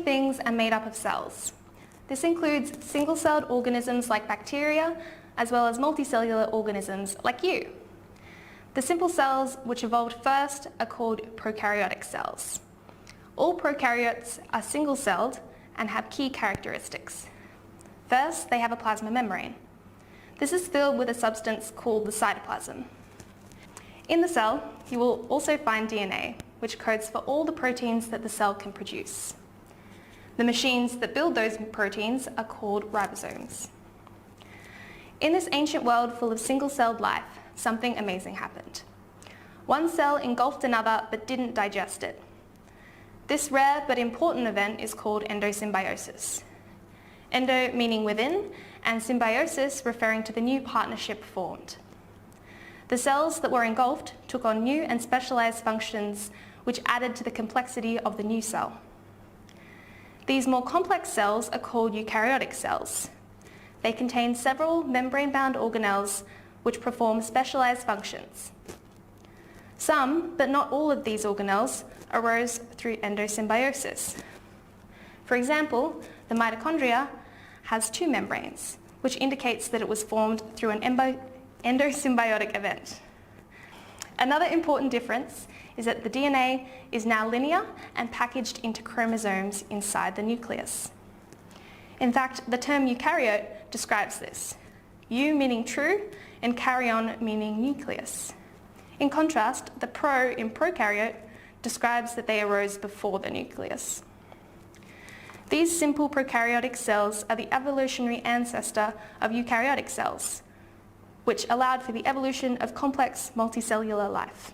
things are made up of cells. This includes single-celled organisms like bacteria, as well as multicellular organisms like you. The simple cells which evolved first are called prokaryotic cells. All prokaryotes are single-celled and have key characteristics. First, they have a plasma membrane. This is filled with a substance called the cytoplasm. In the cell, you will also find DNA, which codes for all the proteins that the cell can produce. The machines that build those proteins are called ribosomes. In this ancient world full of single-celled life, something amazing happened. One cell engulfed another but didn't digest it. This rare but important event is called endosymbiosis. Endo meaning within, and symbiosis referring to the new partnership formed. The cells that were engulfed took on new and specialized functions which added to the complexity of the new cell. These more complex cells are called eukaryotic cells. They contain several membrane-bound organelles which perform specialized functions. Some, but not all of these organelles, arose through endosymbiosis. For example, the mitochondria has two membranes, which indicates that it was formed through an endosymbiotic event. Another important difference is that the DNA is now linear and packaged into chromosomes inside the nucleus. In fact, the term eukaryote describes this. Eu meaning true and karyon meaning nucleus. In contrast, the pro in prokaryote describes that they arose before the nucleus. These simple prokaryotic cells are the evolutionary ancestor of eukaryotic cells, which allowed for the evolution of complex multicellular life.